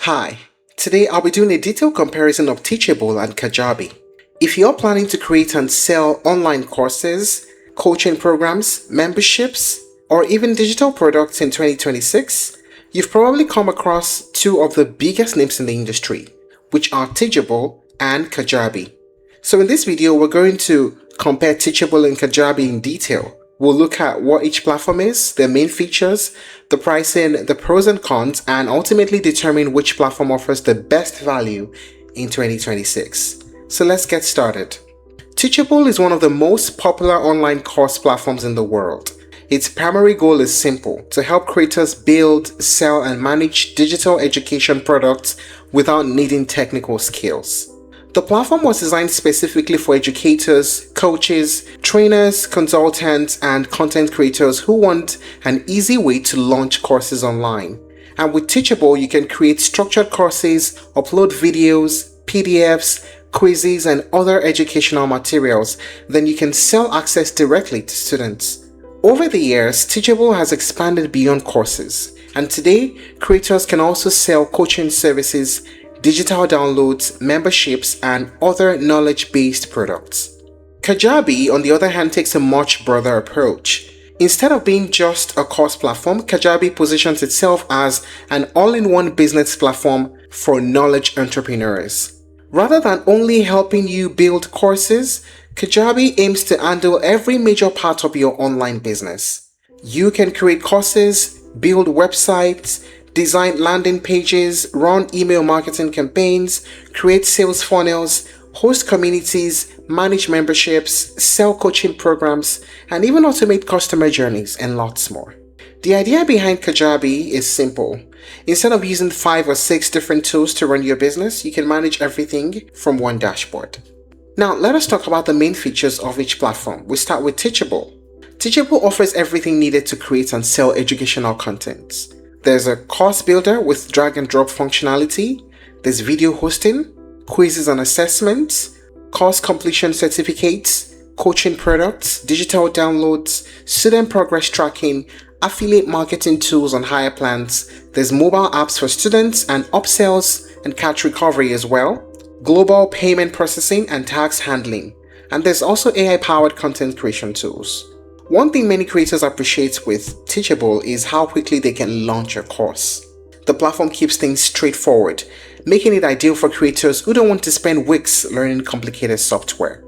Hi, today I'll be doing a detailed comparison of Teachable and Kajabi. If you're planning to create and sell online courses, coaching programs, memberships, or even digital products in 2026, you've probably come across two of the biggest names in the industry, which are Teachable and Kajabi. So in this video, we're going to compare Teachable and Kajabi in detail. We'll look at what each platform is, their main features, the pricing, the pros and cons, and ultimately determine which platform offers the best value in 2026. So let's get started. Teachable is one of the most popular online course platforms in the world. Its primary goal is simple: to help creators build, sell, and manage digital education products without needing technical skills. The platform was designed specifically for educators, coaches, trainers, consultants, and content creators who want an easy way to launch courses online. And with Teachable, you can create structured courses, upload videos, PDFs, quizzes, and other educational materials. Then you can sell access directly to students. Over the years, Teachable has expanded beyond courses, and today, creators can also sell coaching services, digital downloads, memberships, and other knowledge-based products. Kajabi, on the other hand, takes a much broader approach. Instead of being just a course platform, Kajabi positions itself as an all-in-one business platform for knowledge entrepreneurs. Rather than only helping you build courses, Kajabi aims to handle every major part of your online business. You can create courses, build websites, design landing pages, run email marketing campaigns, create sales funnels, host communities, manage memberships, sell coaching programs, and even automate customer journeys and lots more. The idea behind Kajabi is simple. Instead of using 5 or 6 different tools to run your business, you can manage everything from one dashboard. Now, let us talk about the main features of each platform. We start with Teachable. Teachable offers everything needed to create and sell educational content. There's a course builder with drag and drop functionality, there's video hosting, quizzes and assessments, course completion certificates, coaching products, digital downloads, student progress tracking, affiliate marketing tools on higher plans, there's mobile apps for students and upsells and cash recovery as well, global payment processing and tax handling, and there's also AI-powered content creation tools. One thing many creators appreciate with Teachable is how quickly they can launch a course. The platform keeps things straightforward, making it ideal for creators who don't want to spend weeks learning complicated software.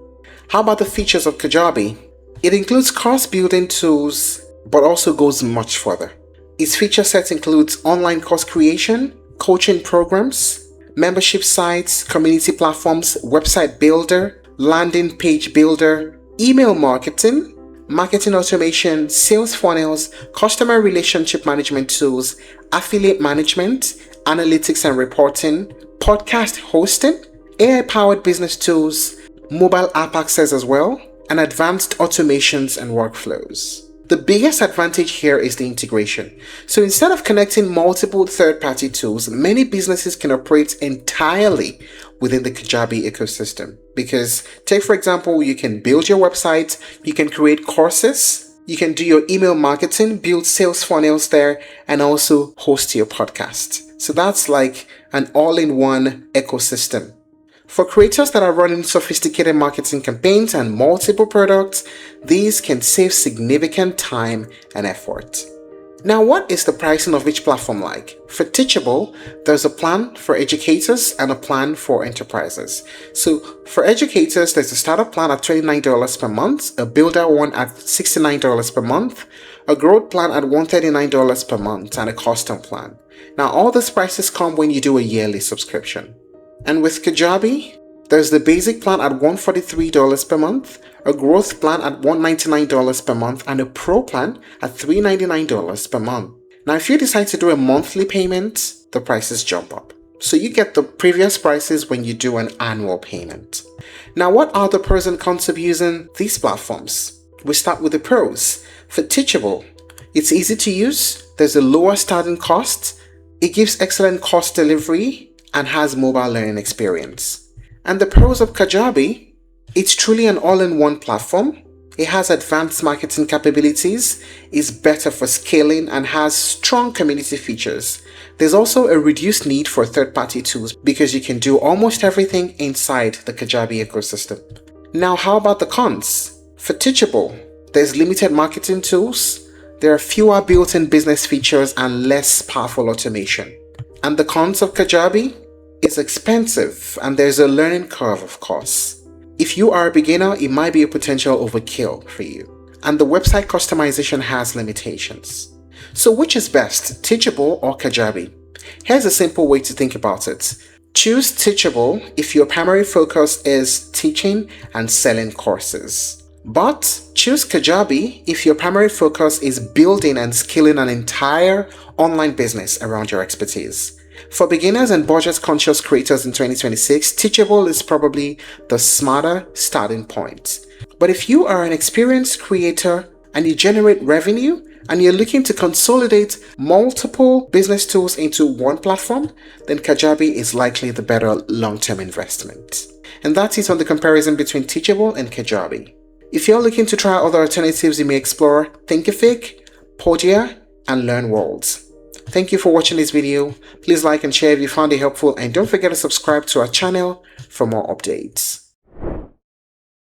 How about the features of Kajabi? It includes course building tools, but also goes much further. Its feature set includes online course creation, coaching programs, membership sites, community platforms, website builder, landing page builder, email marketing, marketing automation, sales funnels, customer relationship management tools, affiliate management, analytics and reporting, podcast hosting, AI-powered business tools, mobile app access as well, and advanced automations and workflows. The biggest advantage here is the integration. So instead of connecting multiple third-party tools, many businesses can operate entirely within the Kajabi ecosystem. Because take for example, you can build your website, you can create courses, you can do your email marketing, build sales funnels there, and also host your podcast. So that's like an all-in-one ecosystem. For creators that are running sophisticated marketing campaigns and multiple products, these can save significant time and effort. Now, what is the pricing of each platform like? For Teachable, there's a plan for educators and a plan for enterprises. So for educators, there's a startup plan at $29 per month, a builder one at $69 per month, a growth plan at $139 per month, and a custom plan. Now, all these prices come when you do a yearly subscription. And with Kajabi, there's the basic plan at $143 per month, a growth plan at $199 per month, and a pro plan at $399 per month. Now, if you decide to do a monthly payment, the prices jump up. So you get the previous prices when you do an annual payment. Now, what are the pros and cons of using these platforms? We start with the pros. For Teachable, it's easy to use, there's a lower starting cost, it gives excellent course delivery, and has mobile learning experience. And the pros of Kajabi, it's truly an all-in-one platform. It has advanced marketing capabilities, is better for scaling, and has strong community features. There's also a reduced need for third-party tools because you can do almost everything inside the Kajabi ecosystem. Now, how about the cons? For Teachable, there's limited marketing tools, there are fewer built-in business features and less powerful automation. And the cons of Kajabi? It's expensive and there's a learning curve, of course. If you are a beginner, it might be a potential overkill for you. And the website customization has limitations. So which is best, Teachable or Kajabi? Here's a simple way to think about it. Choose Teachable if your primary focus is teaching and selling courses. But choose Kajabi if your primary focus is building and scaling an entire online business around your expertise. For beginners and budget-conscious creators in 2026, Teachable is probably the smarter starting point. But if you are an experienced creator and you generate revenue and you're looking to consolidate multiple business tools into one platform, then Kajabi is likely the better long-term investment. And that's it on the comparison between Teachable and Kajabi. If you're looking to try other alternatives, you may explore Thinkific, Podia, and LearnWorlds. Thank you for watching this video. Please like and share if you found it helpful, and don't forget to subscribe to our channel for more updates.